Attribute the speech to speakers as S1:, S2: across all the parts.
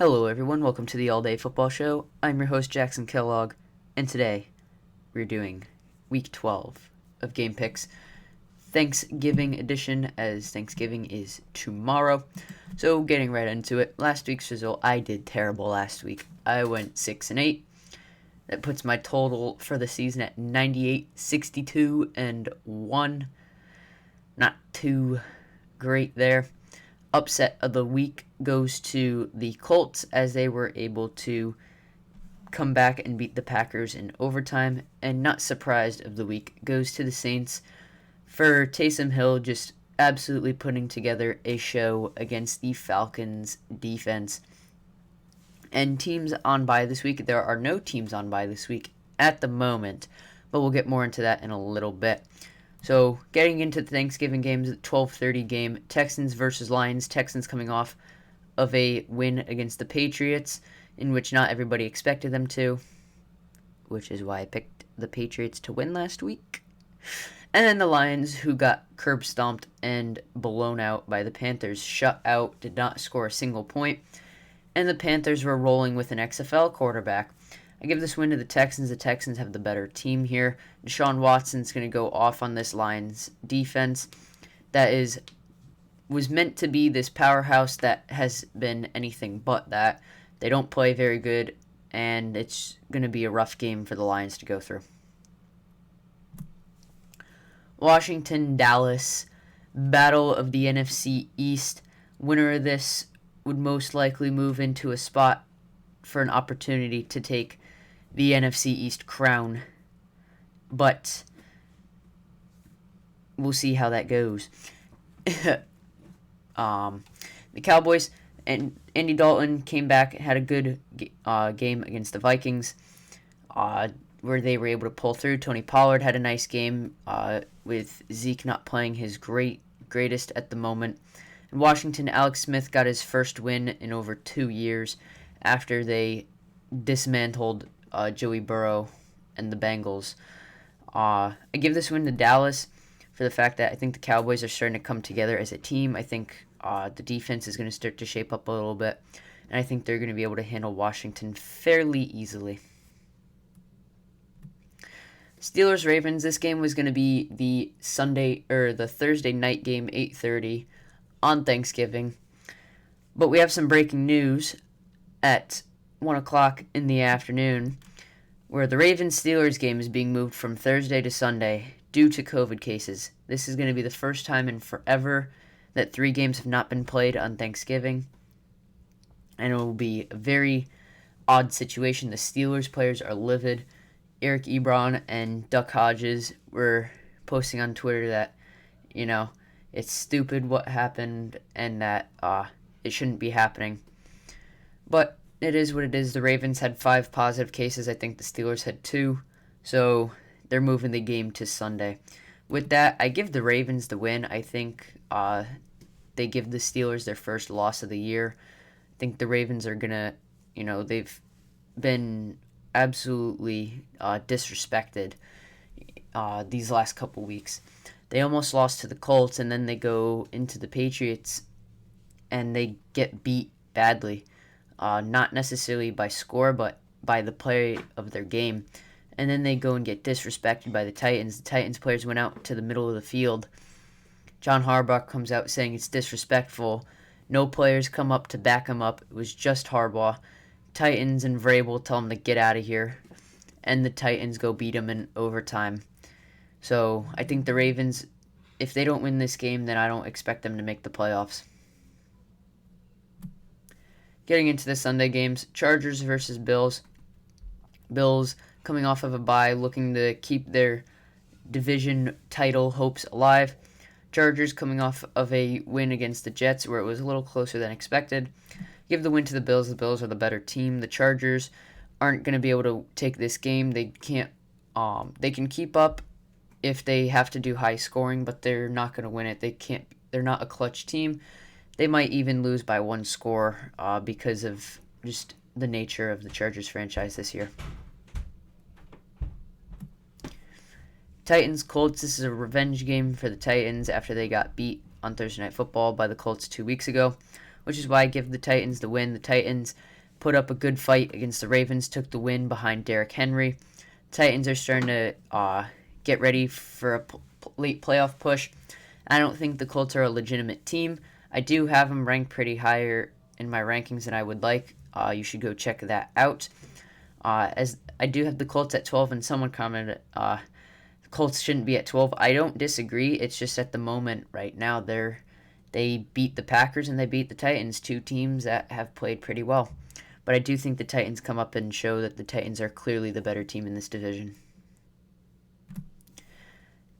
S1: Hello everyone, welcome to the All Day Football Show. I'm your host Jackson Kellogg, and today we're doing Week 12 of Game Picks, Thanksgiving edition, as Thanksgiving is tomorrow. So getting right into it, last week's result, I did terrible last week. I went 6-8. That puts my total for the season at 98, 62, and 1. Not too great there. Upset of the week goes to the Colts as they were able to come back and beat the Packers in overtime. And not surprised of the week goes to the Saints for Taysom Hill just absolutely putting together a show against the Falcons defense. And teams on bye this week, there are no teams on bye this week at the moment, but we'll get more into that in a little bit. So, getting into the Thanksgiving games, 12:30 game, Texans versus Lions. Texans coming off of a win against the Patriots, in which not everybody expected them to, which is why I picked the Patriots to win last week. And then the Lions, who got curb stomped and blown out by the Panthers, shut out, did not score a single point. And the Panthers were rolling with an XFL quarterback. I give this win to the Texans. The Texans have the better team here. Deshaun Watson's going to go off on this Lions defense that was meant to be this powerhouse that has been anything but that. They don't play very good, and it's going to be a rough game for the Lions to go through. Washington, Dallas, battle of the NFC East. Winner of this would most likely move into a spot for an opportunity to take the NFC East crown, but we'll see how that goes. The Cowboys and Andy Dalton came back, had a good game against the Vikings, where they were able to pull through. Tony Pollard had a nice game with Zeke not playing his greatest at the moment. In Washington, Alex Smith got his first win in over 2 years after they dismantled Joey Burrow and the Bengals. I give this win to Dallas for the fact that I think the Cowboys are starting to come together as a team. I think the defense is going to start to shape up a little bit, and I think they're going to be able to handle Washington fairly easily. Steelers-Ravens, this game was going to be the Thursday night game, 8:30 on Thanksgiving. But we have some breaking news at 1 o'clock in the afternoon, where the Ravens-Steelers game is being moved from Thursday to Sunday due to COVID cases. This is going to be the first time in forever that 3 games have not been played on Thanksgiving, and it will be a very odd situation. The Steelers players are livid. Eric Ebron and Duck Hodges were posting on Twitter that, it's stupid what happened and that it shouldn't be happening. But it is what it is. The Ravens had 5 positive cases. I think the Steelers had 2. So they're moving the game to Sunday. With that, I give the Ravens the win. I think they give the Steelers their first loss of the year. I think the Ravens are going to, they've been absolutely disrespected these last couple weeks. They almost lost to the Colts, and then they go into the Patriots, and they get beat badly. Not necessarily by score, but by the play of their game. And then they go and get disrespected by the Titans. The Titans players went out to the middle of the field. John Harbaugh comes out saying it's disrespectful. No players come up to back him up. It was just Harbaugh. Titans and Vrabel tell him to get out of here. And the Titans go beat him in overtime. So I think the Ravens, if they don't win this game, then I don't expect them to make the playoffs. Getting into the Sunday games, Chargers versus Bills. Bills coming off of a bye, looking to keep their division title hopes alive. Chargers coming off of a win against the Jets, where it was a little closer than expected. Give the win to the Bills. The Bills are the better team. The Chargers aren't going to be able to take this game. They can't. They can keep up if they have to do high scoring, but they're not going to win it. They can't. They're not a clutch team. They might even lose by 1 score because of just the nature of the Chargers franchise this year. Titans, Colts, this is a revenge game for the Titans after they got beat on Thursday Night Football by the Colts 2 weeks ago. which is why I give the Titans the win. The Titans put up a good fight against the Ravens, took the win behind Derrick Henry. Titans are starting to get ready for a late playoff push. I don't think the Colts are a legitimate team. I do have them ranked pretty higher in my rankings than I would like. You should go check that out. As I do have the Colts at 12, and someone commented, the Colts shouldn't be at 12. I don't disagree. It's just at the moment right now they beat the Packers and they beat the Titans, two teams that have played pretty well. But I do think the Titans come up and show that the Titans are clearly the better team in this division.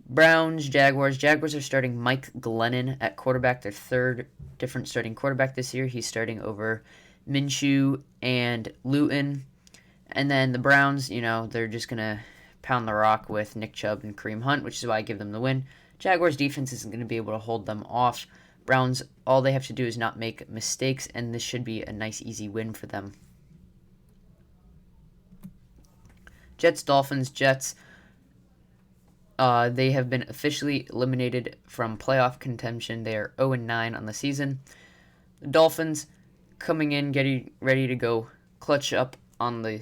S1: Browns, Jaguars. Jaguars are starting Mike Glennon at quarterback, their third different starting quarterback this year. He's starting over Minshew and Luton. And then the Browns, they're just going to pound the rock with Nick Chubb and Kareem Hunt, which is why I give them the win. Jaguars' defense isn't going to be able to hold them off. Browns, all they have to do is not make mistakes, and this should be a nice, easy win for them. Jets, Dolphins, Jets. They have been officially eliminated from playoff contention. They are 0-9 on the season. The Dolphins coming in, getting ready to go clutch up on the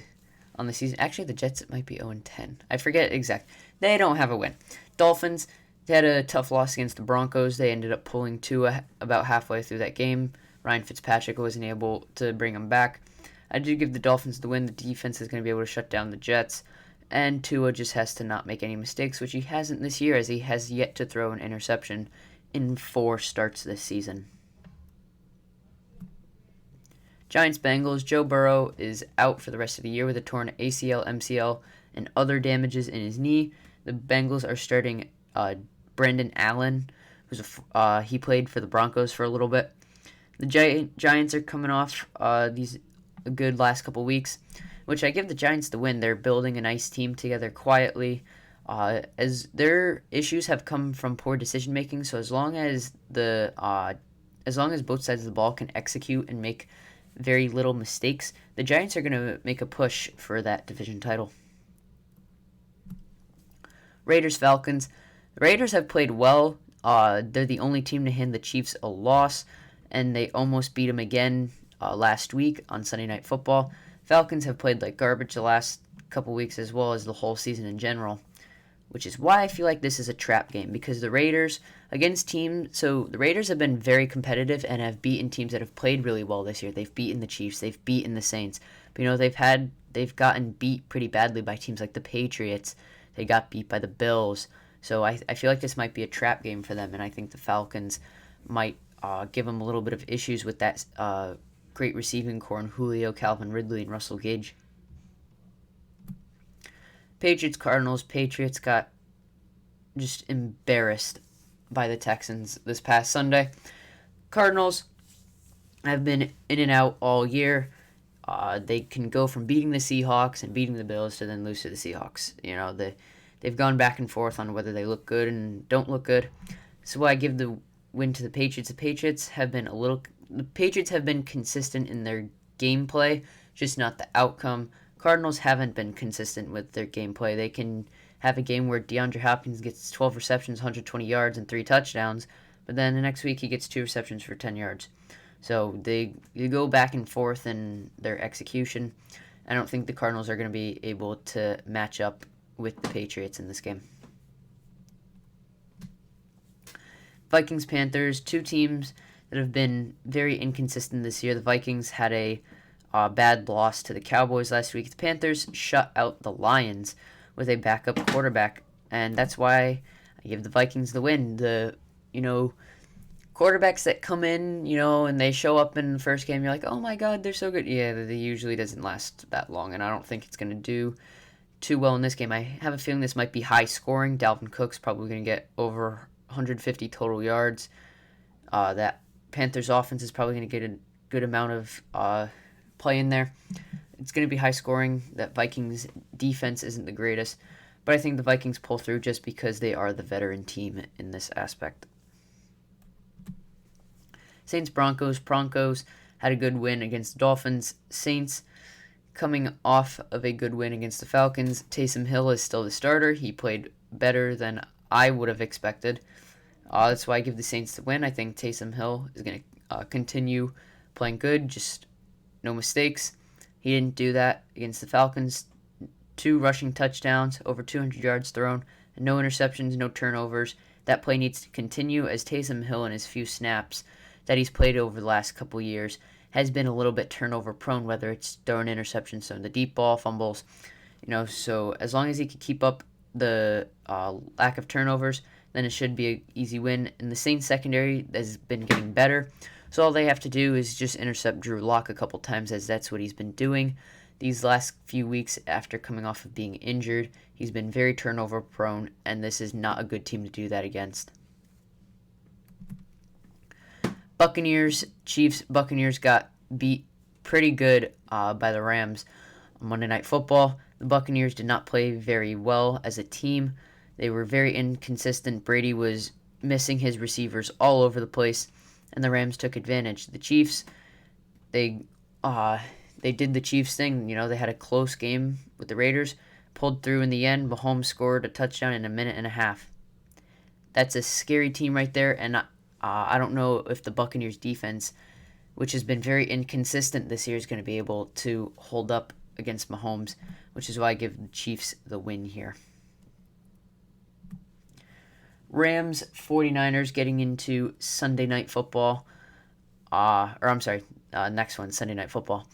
S1: season. Actually, the Jets, it might be 0-10. I forget exact. They don't have a win. Dolphins, they had a tough loss against the Broncos. They ended up pulling Tua about halfway through that game. Ryan Fitzpatrick wasn't able to bring them back. I do give the Dolphins the win. The defense is going to be able to shut down the Jets. And Tua just has to not make any mistakes, which he hasn't this year, as he has yet to throw an interception in 4 starts this season. Giants, Bengals. Joe Burrow is out for the rest of the year with a torn ACL, MCL, and other damages in his knee. The Bengals are starting Brendan Allen, he played for the Broncos for a little bit. The Giants are coming off these good last couple weeks, which I give the Giants the win. They're building a nice team together quietly, as their issues have come from poor decision making. So as long as both sides of the ball can execute and make very little mistakes, the Giants are going to make a push for that division title. Raiders, Falcons. The Raiders have played well. They're the only team to hand the Chiefs a loss, and they almost beat them again last week on Sunday Night Football. Falcons have played like garbage the last couple weeks, as well as the whole season in general, which is why I feel like this is a trap game, because the Raiders the Raiders have been very competitive and have beaten teams that have played really well this year. They've beaten the Chiefs, they've beaten the Saints, but they've gotten beat pretty badly by teams like the Patriots. They got beat by the Bills. So I feel like this might be a trap game for them, and I think the Falcons might give them a little bit of issues with that great receiving core in Julio, Calvin Ridley, and Russell Gage. Patriots, Cardinals. Patriots got just embarrassed by the Texans this past Sunday. Cardinals have been in and out all year. They can go from beating the Seahawks and beating the Bills to then lose to the Seahawks. They've gone back and forth on whether they look good and don't look good. So I give the win to the Patriots. The Patriots have been consistent in their gameplay, just not the outcome. Cardinals haven't been consistent with their gameplay. They can have a game where DeAndre Hopkins gets 12 receptions, 120 yards, and 3 touchdowns, but then the next week he gets 2 receptions for 10 yards. So they go back and forth in their execution. I don't think the Cardinals are going to be able to match up with the Patriots in this game. Vikings, Panthers, two teams that have been very inconsistent this year. The Vikings had a bad loss to the Cowboys last week. The Panthers shut out the Lions with a backup quarterback, and that's why I give the Vikings the win. The quarterbacks that come in, and they show up in the first game, you're like, oh my god, they're so good. Yeah, they usually doesn't last that long, and I don't think it's going to do too well in this game. I have a feeling this might be high scoring. Dalvin Cook's probably going to get over 150 total yards. That Panthers offense is probably going to get a good amount of play in there. It's going to be high scoring. That Vikings defense isn't the greatest, but I think the Vikings pull through just because they are the veteran team in this aspect. Saints, Broncos. Broncos had a good win against the Dolphins. Saints coming off of a good win against the Falcons. Taysom Hill is still the starter. He played better than I would have expected. That's why I give the Saints the win. I think Taysom Hill is going to continue playing good, just no mistakes. He didn't do that against the Falcons. 2 rushing touchdowns, over 200 yards thrown, and no interceptions, no turnovers. That play needs to continue as Taysom Hill in his few snaps that he's played over the last couple years has been a little bit turnover prone, whether it's throwing interceptions, so the deep ball, fumbles, so as long as he can keep up the lack of turnovers, then it should be an easy win. And the Saints secondary has been getting better, so all they have to do is just intercept Drew Lock a couple times, as that's what he's been doing these last few weeks after coming off of being injured. He's been very turnover prone, and this is not a good team to do that against. Buccaneers, Chiefs. Buccaneers got beat pretty good by the Rams on Monday Night Football. The Buccaneers did not play very well as a team. They were very inconsistent. Brady was missing his receivers all over the place, and the Rams took advantage. The Chiefs, they did the Chiefs thing. They had a close game with the Raiders, pulled through in the end. Mahomes scored a touchdown in a minute and a half. That's a scary team right there, and I don't know if the Buccaneers defense, which has been very inconsistent this year, is going to be able to hold up against Mahomes, which is why I give the Chiefs the win here. Rams, 49ers getting into Sunday Night Football. Next one, Sunday Night Football.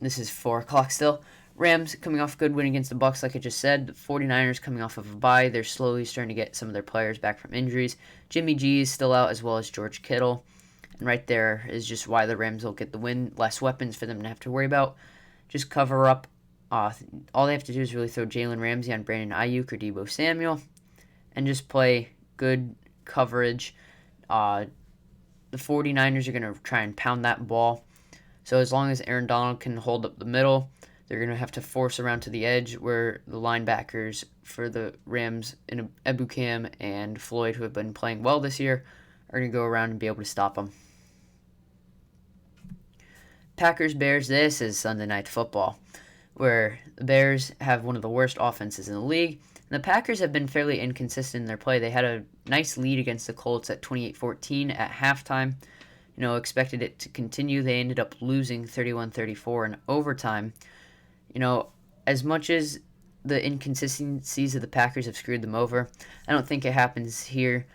S1: This is 4 o'clock still. Rams coming off a good win against the Bucs, like I just said. The 49ers coming off of a bye. They're slowly starting to get some of their players back from injuries. Jimmy G is still out, as well as George Kittle. And right there is just why the Rams will get the win. Less weapons for them to have to worry about. Just cover up. All they have to do is really throw Jalen Ramsey on Brandon Ayuk or Deebo Samuel, and just play good coverage. The 49ers are going to try and pound that ball. So as long as Aaron Donald can hold up the middle, they're going to have to force around to the edge, where the linebackers for the Rams, in Ebukam and Floyd, who have been playing well this year, are going to go around and be able to stop them. Packers-Bears, this is Sunday Night Football, where the Bears have one of the worst offenses in the league. And the Packers have been fairly inconsistent in their play. They had a nice lead against the Colts at 28-14 at halftime. Expected it to continue. They ended up losing 31-34 in overtime. As much as the inconsistencies of the Packers have screwed them over, I don't think it happens here.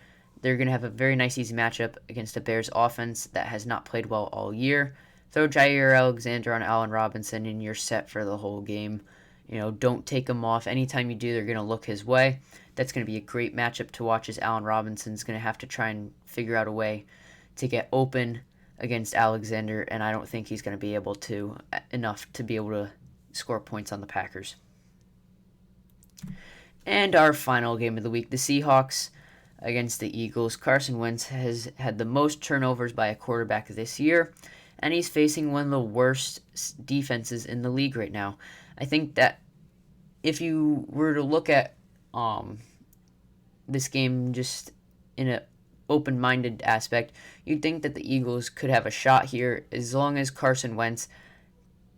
S1: They're going to have a very nice, easy matchup against a Bears offense that has not played well all year. Throw Jair Alexander on Allen Robinson, and you're set for the whole game. Don't take him off. Anytime you do, they're going to look his way. That's going to be a great matchup to watch, as Allen Robinson's going to have to try and figure out a way to get open against Alexander, and I don't think he's going to be able to enough to be able to score points on the Packers. And our final game of the week, the Seahawks against the Eagles. Carson Wentz has had the most turnovers by a quarterback this year, and he's facing one of the worst defenses in the league right now. I think that if you were to look at this game just in an open-minded aspect, you'd think that the Eagles could have a shot here as long as Carson Wentz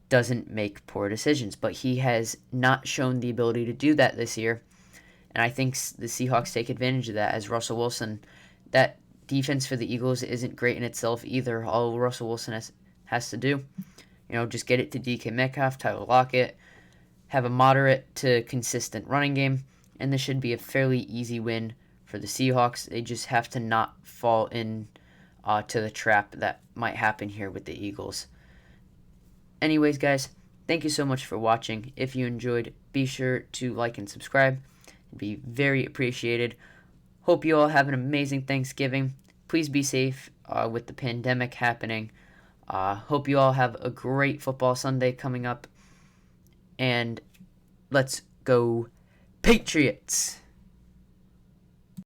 S1: doesn't make poor decisions. But he has not shown the ability to do that this year, and I think the Seahawks take advantage of that, as Russell Wilson, that defense for the Eagles isn't great in itself either. All Russell Wilson has to do, just get it to DK Metcalf, Tyler Lockett, have a moderate to consistent running game, and this should be a fairly easy win for the Seahawks. They just have to not fall in to the trap that might happen here with the Eagles. Anyways, guys, thank you so much for watching. If you enjoyed, be sure to like and subscribe. It'd be very appreciated. Hope you all have an amazing Thanksgiving. Please be safe with the pandemic happening. Hope you all have a great football Sunday coming up. And let's go Patriots!